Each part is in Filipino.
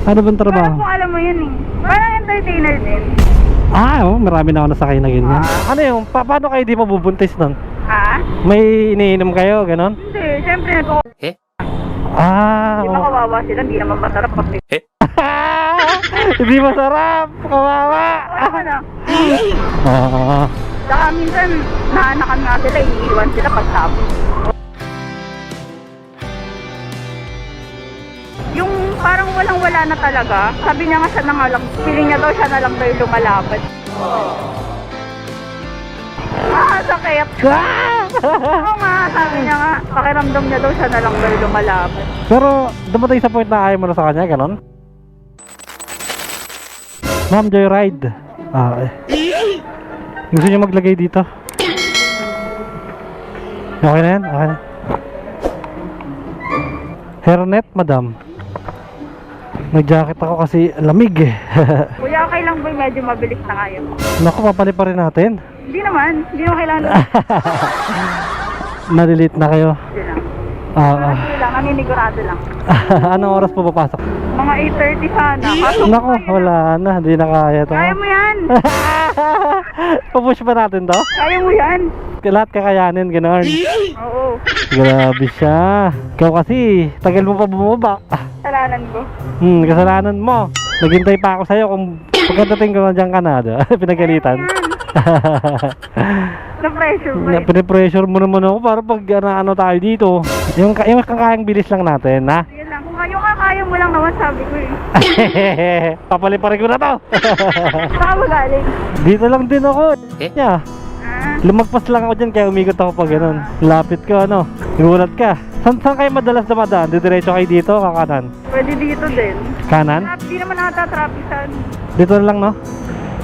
Ano bang trabaho? Parang kung alam mo yun eh. Parang entertainer din. Marami na ako nasakay na ganyan. Ano yung, paano kayo di mabubuntis nun? Ha? May iniinom kayo, ganon? Hindi, siyempre nagko... Di ba Oo. kawawa sila, hindi naman masarap pag... Hindi masarap, kawawa. Ano na? Oo. Saka minsan, naanakan nga sila, iniiwan sila pagtapos. Yung parang walang-wala na talaga, sabi niya nga siya na nga lang, feeling niya daw siya na lang daw yung lumalaban. Sakit. Oo nga, sabi niya nga, pakiramdam niya daw siya na lang daw yung lumalaban. Pero dumating sa point na ayaw mo na sa kanya, ganon? Ma'am, joyride. Gusto niyo maglagay dito? Okay na yan? Okay na. Hairnet, madam. Nag-jacket ako kasi lamig eh. Kuya, okay lang ba medyo mabilis na ngayon? Naku, papali pa rin natin. Hindi naman kailangan. Nalilit na kayo. Hindi lang. Ah, lang, naninigurado lang. Anong oras po papasok? Mga 8:30 sana. Pasok Naku, mo, wala na. Hindi na kaya to. Kaya mo yan. Pupush ba natin to? Kaya mo yan. Lahat kakayanin, gano'n. Oo. Grabe siya. Ikaw kasi, tagal mo pa bumaba. Kasalanan ko. Kasalanan mo. Naghintay pa ako sa'yo kung pagkadating ko na dyan ka na. Pinagalitan. Na-pressure mo eh. Pinipressure mo naman ako para pag ano tayo dito. Yung kayang bilis lang natin, ha? Yan lang. Kung kaya mo lang naman, sabi ko eh. Papaliparin ko na to. Saka magaling. Dito lang din ako. Yeah. Lumagpas lang ako dyan kaya umikot ako pag ganun. Lapit ko, ano. Gulat ka. Saan kayo madalas dumadaan? Diretso kayo dito, kakanan? Pwede dito din. Kanan? Hindi naman nata traffic saan. Dito lang, no?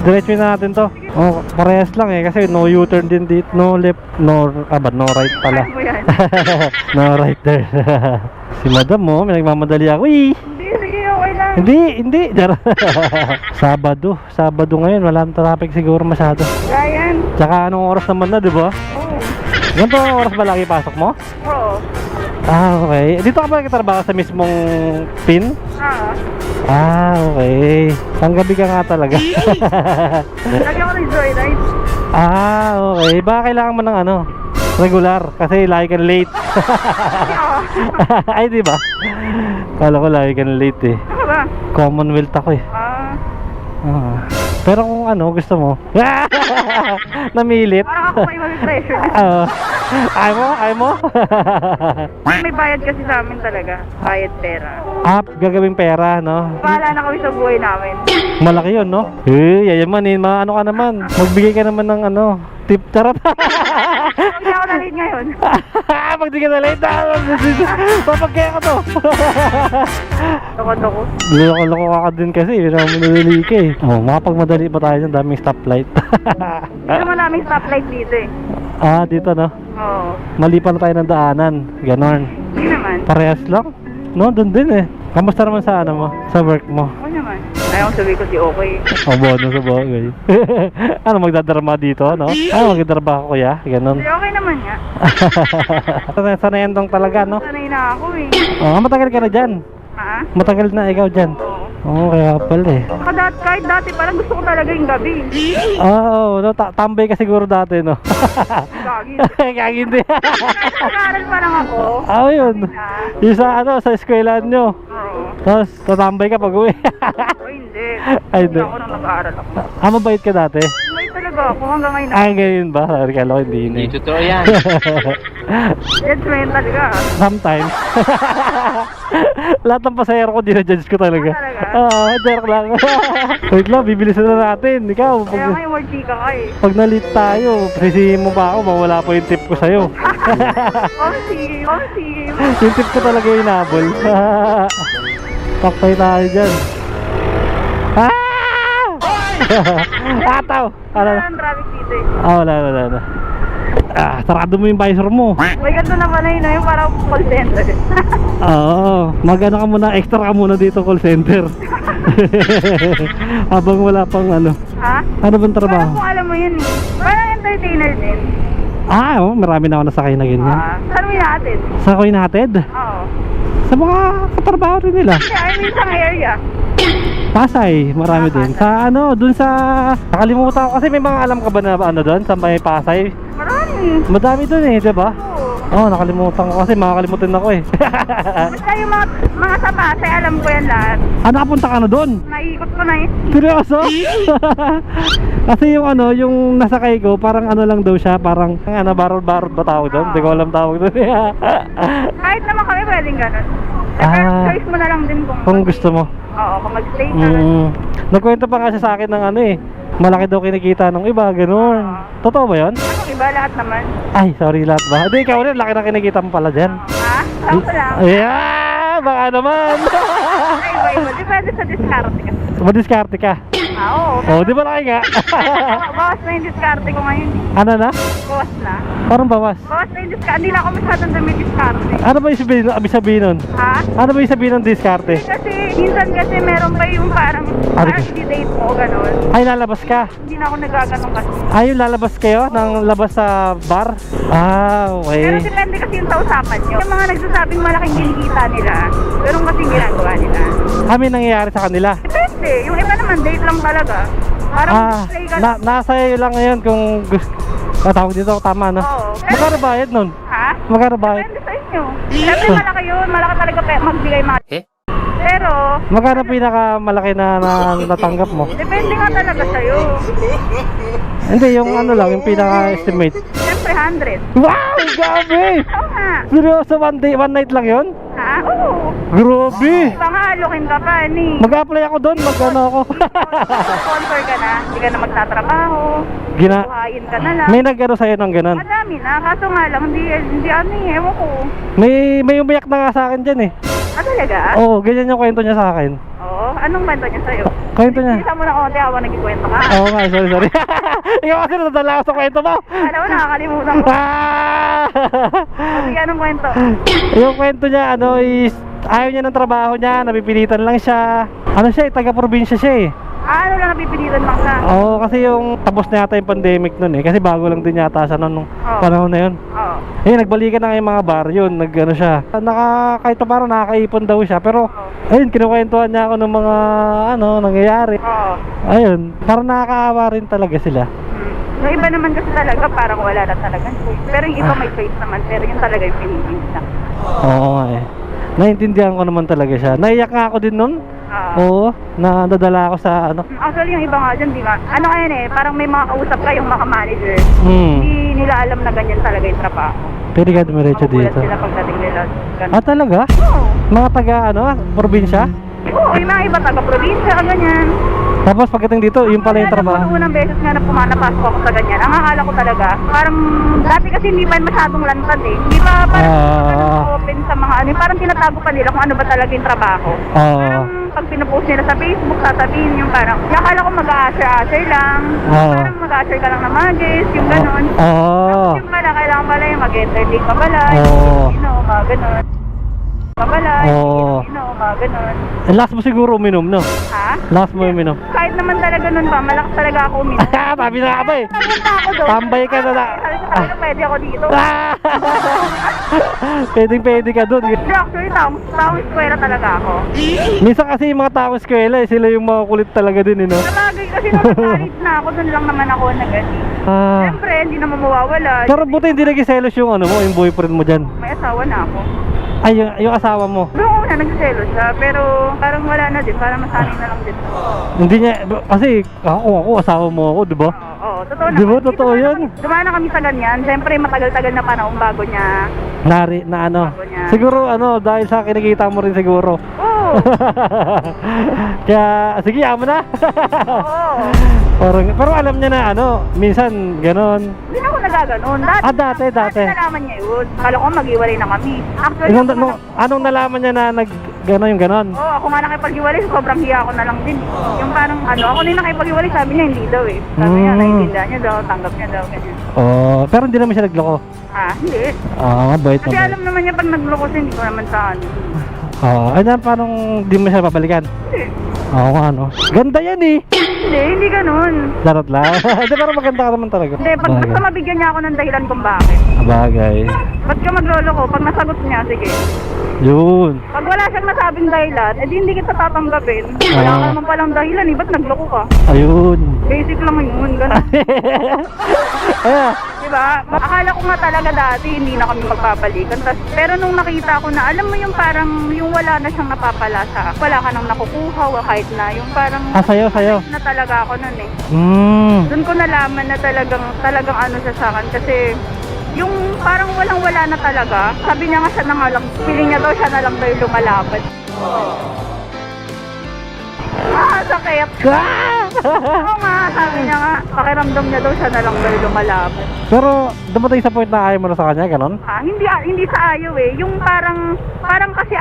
Diretso na natin to. Oh, parehas lang eh kasi no U-turn din dito, no left, no right pala. Kaya mo yan. No right there. Si madam mo, may nagmamadali ako. Hindi, sige, okay lang. Hindi. Sabado ngayon, wala nang traffic siguro masyado. Ryan. Tsaka anong oras naman na, di ba? Oo. Ganito ang oras ba lagi pasok mo? Oo. Okay. Dito ka ba nagtatrabaho sa mismong pin? Okay. Panggabi ka nga talaga. Lagi ako ng joyride. Okay. Baka kailangan mo ng ano, regular. Kasi lagi ka late. Ay, di ba? Kala ko lagi ka late eh. Ano ba? Commonwealth ako eh. Pero kung ano, gusto mo. Namilit. Parang ako may mag-pressure. Ayaw mo? May bayad kasi sa amin talaga. Bayad pera. Gagawing pera, no? Bahala na kami sa buhay namin. Malaki yun, no? Yayamanin, ano ka naman. Magbigay ka naman ng ano, tip, charot. Hindi ako na-late ngayon. Pag di ka na late, papagkaya ko to. Loko-loko. Loko-loko ka din kasi, madali ka eh. Makapagmadali pa tayo dyan, daming stoplight. Hindi naman naming stoplight dito eh. Dito, no? Oo. Mali pa na tayo ng daanan, ganon. Hindi naman. Parehas lang? No, dun din eh. Kamusta naman sa ano mo? Sa work mo? Oo naman. Ayaw sabi ko si okay. Bono sa bagay. Ano, magdadrama dito, no? Magdadrama ako kuya, ganon. Hindi okay naman nga. Sanayan dong talaga, no? Sanay na ako eh. Matagal ka na dyan. Matagal na ikaw dyan. Kaya pala eh. Kahit dati parang gusto ko talaga yung gabi. No, tambay ka siguro dati, no? Gagi. Gagi hindi. Nag-aaral pa lang ako. Yun. Yung sa eskwelahan nyo. Oo. Tapos, tatambay ka pag uwi. Hindi. Ay, hindi. Ako nang nag-aaral ako. Mabait ka dati? May talaga ako hanggang ngayon. Ngayon ba? Kala ko hindi. Hindi totoo yan. Judgmental ka. Sometimes. Lahat ng pasahero ko, dinajudge ko talaga. Joke lang. Wait lang, bibilisan na natin. Ikaw, Kaya ngayon more chika ka eh. pag nalit tayo, sisihin mo pa ako, mawala pa yung tip ko sa'yo. Sige. Yung tip ko talaga yung inabol. Paktay tayo dyan. Ataw! Wala nang traffic dito eh. Wala. Sarado mo yung visor mo. May ganito na pala yun yung parang call center. Magano ka muna, extra ka muna dito call center. Habang wala pang ano. Ano bang trabaho? Parang kung alam mo yun eh. Parang entertainer din. Marami na ako nasakay na ganyan. Saan mo natin? Sa ko inahatid? Oo. Sa mga katrabaho rin nila. I mean sa area. Pasay, marami din. Sa ano, dun sa... Nakalimutan ko kasi may mga alam ka ba na ano dun? Sa may Pasay? Marami. Madami dun eh, di ba? Oo. Nakalimutan ko kasi makakalimutan ako eh. Basta yung mga sa Pasay, alam ko yan lahat. Nakapunta ka na dun? Naikot ko na yun. Seryoso? Kasi yung ano, yung nasakay ko, parang ano lang daw siya, parang ano, barod-barod ba tawag doon? Hindi ko alam tawag doon. Kahit naman kami pwedeng ganun. Ah. Pero choice mo na lang din Kung gusto mo. Oo, kung mag-stay ka. Nagkwento pa nga siya sa akin ng ano eh, malaki daw kinikita ng iba, ganun. Totoo ba yun? Anong iba, lahat naman. Ay, sorry, lahat ba? Hindi, ikaw rin, laki na kinikita mo pala dyan. Ha? Ako lang. Yeah, baka naman. Ay, iba. Depende sa diskarte ka. Madiskarte ka. Oo. Oh, di ba laki nga? Bawas na yung diskarte ko ngayon. Ano na? Bawas na. Parang bawas. Bawas na yung diskarte. Hindi na ako masyadong dumi diskarte. Ano ba yung sabihin nun? Ha? Ano ba yung sabihin ng diskarte? Kasi minsan kasi meron pa yung parang i-date mo, ganun. Ay, lalabas ka. Hindi na ako nagaganong kasi. Ay, yung lalabas kayo ng labas sa bar? Ah, Pero okay. depende kasi yung sa usapan nyo. Yung mga nagsasabing malaking kinikita nila, pero kasing ginagawa nila. Kami nangyayari sa kanila. Depende. Yung iba naman, date lang talaga. Parang display ka lang. Nasa iyo lang ngayon kung gusto. Tawag dito, tama no? Oo. Magkano bayad nun? Ha? Magkano bayad? Depende sa inyo. Siyempre malaki yun. Malaki talaga magbigay Pero, Magkano pinakamalaki na natanggap mo? depende nga talaga sa'yo. Hindi, yung ano lang, yung pinaka-estimate. Siyempre 100. Wow! Grabe! Oo nga. Seryoso, one night lang yun? Ha? Oo. Grabe! Baka halukin ka pa, ni. Mag-apply ako doon, mag-ano ako. Sponsor ka na. Hindi ka na magtatrabaho. Gina Buhayin ka na lang. May nag-ano sa'yo ng ganun. Madami na. Kaso nga lang, hindi ano eh. Ewan ko. May umiyak na nga sa akin dyan eh. Ah, talaga? Oo, ganyan yung kwento niya sa akin. Oo. Anong kwento niya sa'yo? Kwento niya. Isa mo na konti ako nagkikwento ka. Oo nga, sorry. Ikaw kasi nadala ako sa kwento mo. Alam mo, nakakalimutan ko. Ah! Sige, anong kwento? Yung kwento niya, ano is, ayaw niya ng trabaho niya, napipilitan lang siya. Ano siya eh, taga-probinsya siya eh. Ah, ano lang napipilitan lang ka? Oo, kasi yung tapos na yata yung pandemic nun eh. Kasi bago lang din yata siya nung panahon na yun. Oo. Eh, nagbalikan na nga yung mga bar yun, nag-ano siya. Kahit pa parang nakakaipon daw siya. Pero, ayun, kinukwentuhan niya ako ng mga, nangyayari. Oo. Ayun, parang nakakaawa rin talaga sila. Yung iba naman kasi talaga parang wala na talaga choice. Pero yung iba may choice naman. Pero yun talaga yung pinili nila. Oo nga eh. Naintindihan ko naman talaga siya. Naiyak nga ako din nun. Oo, nadala ako sa ano. Actually, yung iba nga dyan, di ba? Ano kaya eh, parang may mga kausap kayong mga manager. Hmm. Hindi nila alam na ganyan talaga yung trabaho. Pwede ka dumiretso Magugulat dito. sila pagdating nila. Ganun. Ah, talaga? Oo. Mga taga, probinsya? Oo, yung mga iba taga-probinsya, ganyan. Tapos pagdating dito, yung pala yung trabaho. Unang beses nga na napasok ako sa ganyan, ang akala ko talaga, parang dati kasi hindi pa masyadong lantad eh. Hindi pa parang open sa mga ano, parang tinatago pa nila kung ano ba talaga yung trabaho. Parang pag pinupost nila sa Facebook, sasabihin yung parang, akala ko mag-a-usher lang, parang mag-a-usher ka lang na magis, yung gano'n. Tapos yung pala, kailangan pala yung mag-entertain ka pala, mga gano'n. Mga gano'n. Last mo siguro uminom, no? Ha? Last mo uminom. Kahit naman talaga nun pa, malakas talaga ako uminom. Sabi na ka ba eh. Napunta ako doon. Tambay ka na na. Sabi sa kanila, pwede ako dito. Pwede ka dun. Pero actually, taong eskwela talaga ako. Minsan kasi yung mga taong eskwela eh, sila yung mga kulit talaga din eh, no? Sabagay kasi nung college na ako, doon lang naman ako nag-ani. Siyempre, hindi naman mawawala. Pero buti hindi nagsiselos yung yung boyfriend mo dyan. May asawa na ako. Ay, yung asawa mo. Noong una, nagsiselos siya, pero parang wala na din, parang masanay na lang din. Hindi niya, kasi ako, asawa mo ako, di ba? Oo, totoo na. Di ba, totoo yun? Dumaan na kami sa ganyan, siyempre matagal-tagal na panahon bago niya. Siguro dahil sa kinikita mo rin siguro. Oo. Kaya, sige, amo na. Oo. Pero alam niya na minsan ganon. Hindi na ako nagaganon. Dati. Nalaman niya yun. Kala ko mag-iwalay na kami. Actually, Anong nalaman niya na yung ganon? Oo, ako nga nakipag-iwalay, sobrang hiya ko na lang din. Yung parang, ako din nakipag-iwalay, sabi niya hindi daw eh. Sabi niya, naiintindihan niya daw, tanggap niya daw, ganyan. Pero hindi naman siya nagloko. Hindi. Bait Kasi alam naman niya pag nagloko siya, hindi ko naman sa ano. Parang di mo siya babalikan. Hindi. Oo nga, no? Ganda yan eh. Hindi ganun. Charot lang. Hindi, pero maganda ka naman talaga. Hindi, pag Bagay. basta mabigyan niya ako ng dahilan kung bakit. Bagay. Ba't ka maglolo ko? Pag nasagot niya, sige. Yun. Pag wala siyang nasabing dahilan, edi hindi kita tatanggapin. Wala ka naman palang dahilan eh, ba't nagloko ka? Ayun. Basic lang yun, ganun. Ayan. Diba? Akala ko nga talaga dati hindi na kami magpapalikan. Pero nung nakita ko na, alam mo yung parang yung wala na siyang napapalasa. Wala ka nang nakukuha kahit na. Yung parang Sayo. na talaga ako nun eh. Mm. Doon ko nalaman na talagang ano siya sa akin. Kasi yung parang walang-wala na talaga. Sabi niya nga siya na nga lang, feeling niya daw siya na lang daw yung lumalaban. Sakit. Oo nga, sabi niya nga, pakiramdam niya daw siya na lang daw yung lumalaban. Pero dumating sa point na ayaw mo na sa kanya, ganon? Hindi sa ayaw eh. Yung parang kasi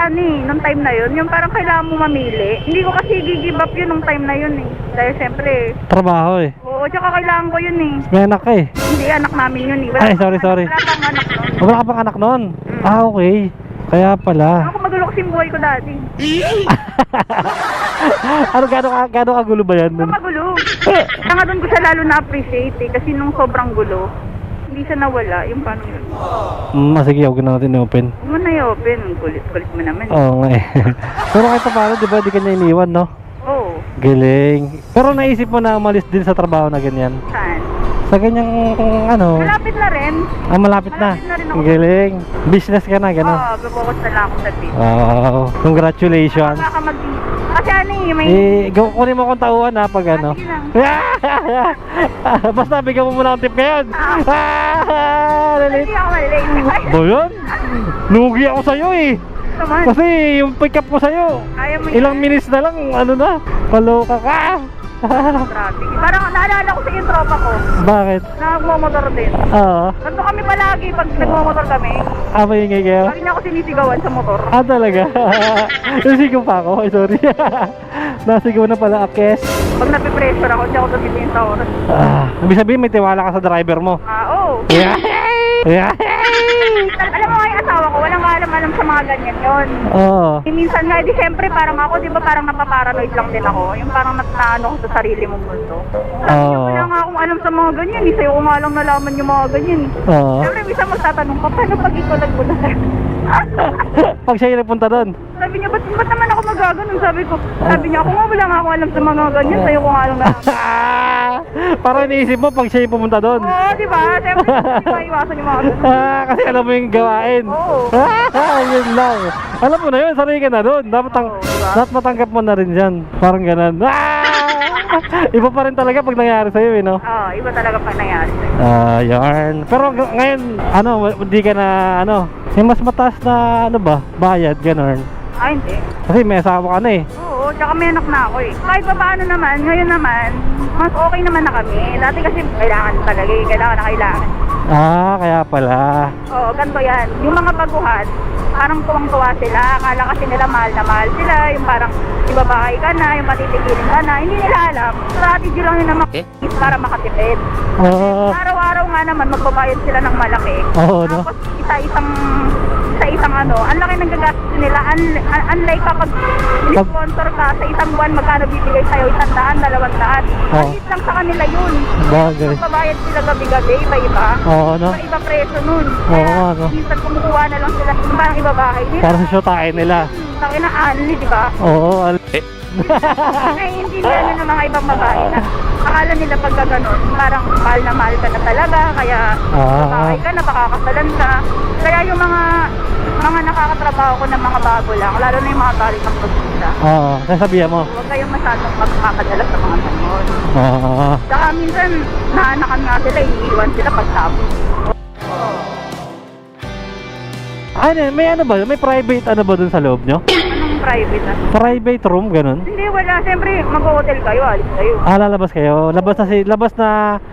nung time na yun, yung parang kailangan mo mamili. Hindi ko kasi give up yun nung time na yun eh. Dahil siyempre, Trabaho eh. oo, tsaka kailangan ko yun eh. May anak ka eh. Hindi, anak namin yun eh. Ay, sorry. Wala pang anak nun. Wala ka pang anak noon? Ah, okay. Kaya pala. Ako magulo kasi yung buhay ko dati. Ano, gano'ng kagulo ba yan? Ako magulo. Kaya nga doon ko siya lalo na-appreciate eh. Kasi nung sobrang gulo, hindi siya nawala. Yung paano yun. Sige, huwag na natin i-open. Huwag mo na i-open. Kulit mo naman. Oo nga eh. Pero kahit paano, di ba, di ka niya iniwan, no? Oo. Galing. Pero naisip mo na umalis din sa trabaho na ganyan? Saan? Sa ganyang, ano? Malapit na rin. Malapit na. Malapit na rin ako. Galing. Business ka na, gano'n? Oo, bubukas na lang ako sa business. Wow. Congratulations. Baka kasi ano eh, may... Kunin mo akong tauhan ha, pag ano. Sige lang. Basta bigyan mo muna akong tip ngayon. Lalit. Hindi ako malilate. Ba yun? Lugi ako sa'yo eh. Naman. Kasi yung pick up ko sa'yo, Ayaw mo ilang minutes na lang, ano na, paloka ka. traffic. Parang naalala ko sa yung tropa ko. Bakit? Nagmamotor din. Oo. Nandun kami palagi pag nagmamotor kami. Maingay kayo? Lagi niya ako sinisigawan sa motor. Talaga? Nasigaw pa ako? Ay, sorry. Nasigaw na pala, akes. Pag napipressure ako, hindi ako tumitingin sa oras. Ibig sabihin, may tiwala ka sa driver mo. Oo. Yeah. Alam mo nga yung asawa ko, walang alam sa mga ganyan yun. Oo. Minsan nga, di syempre parang ako, di ba parang napaparanoid lang din ako. Yung parang naano ko sa sarili mong mundo. Sabi niya, wala nga akong alam sa mga ganyan. Sa'yo ko nga lang nalaman yung mga ganyan. Oo. Siyempre, minsan magtatanong ka, paano pag ikaw nagmula sa'yo? Pag siya yung nagpunta doon. Sabi niya, ba't naman ako magaganon? Sabi niya, ako nga wala nga akong alam sa mga ganyan. Sa'yo ko nga lang nalaman. Parang iniisip mo pag siya yung pumunta doon. Oo, di ba? Siyempre, hindi maiwasan yung mga ganun. Kasi alam mo yung gawain. Oo. Yun lang. Alam mo na yun, sarili ka na doon. Dapat, diba? dapat matanggap mo na rin dyan. Parang ganun. Iba pa rin talaga pag nangyari sa'yo eh, no? Oo, iba talaga pag nangyari sa'yo. Yarn. Pero ngayon, hindi ka na, may mas mataas na, bayad, ganun. Hindi. Kasi may asawa ka na eh. Oo, tsaka may anak na ako eh. Kahit pa paano naman, ngayon naman, mas okay naman na kami. Dati kasi kailangan talaga eh, kailangan. Kaya pala. Oo, ganito yan. Yung mga baguhan, parang tuwang-tuwa sila. Akala kasi nila mahal na mahal sila. Yung parang ibabahay ka na, yung matitigilin ka na. Hindi nila alam. Strategy lang yun naman para makatipid. Araw-araw nga naman magbabayad sila ng malaki. Oo, no? Tapos isa-isang ang laki ng gagastos nila. Unlike kapag sponsor ka sa isang buwan, magkano bibigay sa'yo? 100, 200. Maliit lang sa kanila yun. Bagay. Magbabayad sila gabi-gabi, iba-iba. Oo, no? Iba preso nun. Oo, no? Minsan kumukuha na lang sila yung parang ibabahay nila. Para sa showtime nila. Taki na anli, di ba? Oo. Naiintindihan nyo ng mga ibang babae na akala nila pagka ganun, parang mahal na mahal ka na talaga, kaya babae ka na, pakakasalan ka. Kaya yung mga nakakatrabaho ko ng mga bago lang, lalo na yung mga galing ng probinsya. Sasabihan mo. Huwag kayong masyadong magkakadala sa mga ganun. Saka minsan, naanakan nga sila, iiwan sila pagtapos. May may private ba dun sa loob nyo? Anong private ah? Private room, ganun? Hindi, wala. Siyempre, mag-hotel kayo, alis kayo. Lalabas kayo?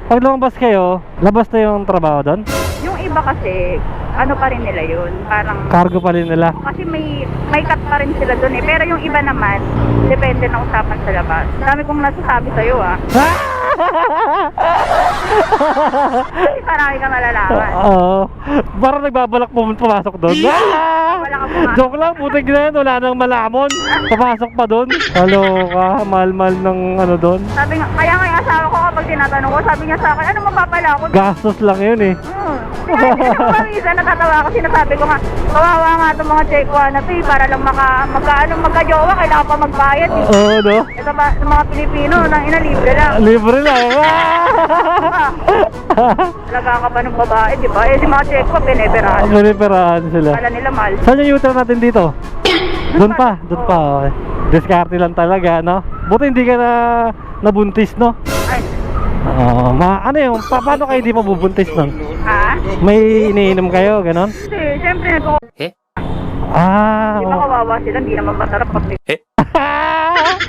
Pag lumabas kayo, labas na yung trabaho doon? Yung iba kasi, ano pa rin nila yun, parang... Cargo pa rin nila? Kasi may cut pa rin sila dun eh. Pero yung iba naman, depende na usapan sa labas. Dami kong nasasabi sa'yo ah. Kasi parami ka malalaman. Parang nagbabalak pumasok doon. wala ka pumasok. Joke lang, putik na yan. Wala nang malamon. Papasok pa doon. Kaloka, mahal-mahal ng ano doon. Sabi nga, kaya nga yung asawa ko kapag tinatanong ko, sabi niya sa akin, ano mapapala ako? Gastos lang yun eh. Kaya hindi ako pamisa, natatawa ako, sinasabi ko nga, kawawa nga itong mga check na to eh, para lang magka-jowa, kailangan pa magbayad eh. Oo, no? Ito ba, sa mga Pilipino, nang ina, libre lang. Libre lang. Talaga ka pa ng babae, di ba? Eh, si mga check piniperahan. Maniperahan sila. Kala nila mahal. Saan yung U-turn natin dito? Doon pa, doon pa. Okay. Diskarte lang talaga, no? Buti hindi ka na nabuntis, no? Ay, Oo, ano yung, paano kayo hindi mabubuntis nun? ha? May iniinom kayo, ganon? Kasi, siyempre, nagko Ah, di ba kawawa sila, hindi naman masarap pag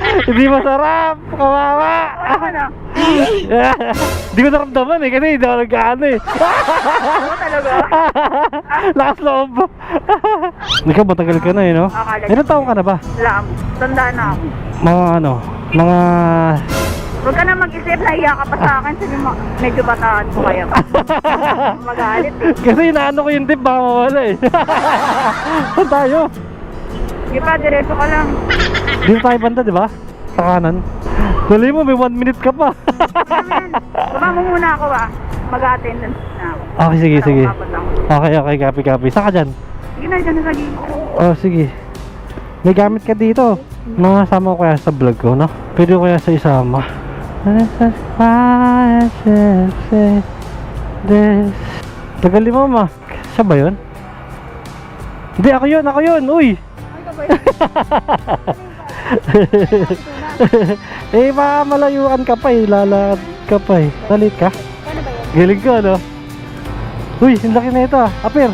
hindi masarap, kawawa. Ano na? Hindi ko naramdaman eh, kasi hindi ako nag-ano eh. Oo talaga. Lakas loob. Ikaw, matagal ka na eh, no? Akala Ilan taong ka na ba? Lang, tandaan na ako. Mga ano, mga... Huwag ka na mag-isip na iya ka pa sa akin, sabi mo, medyo bataan ko kaya. Magalit eh. Kasi inaano ko yung tip, baka mawala eh. Saan tayo? Di pa, diretso ka lang. Dito tayo banda, di ba? Sa kanan. Tuloy mo, may 1 minute ka pa. Baba mo muna ako mag-attendance na ako. Okay, sige, Para sige. umabot ako. Okay, okay, copy. Saan ka dyan? Sige na, dyan na sa gilid. Oh, sige. May gamit ka dito. Nakasama ko kaya sa vlog ko, no? Pwede ko kaya sa isama. Tagal mo, ma. Siya ba yun? Hindi, ako yun. Uy! Ay, ka ba yun? Eh, baka malayuan ka pa eh. Lalakad ka pa eh. Salit ka? Ano ba yun? Galing ko, no? Uy, ang laki na ito ah. Apir!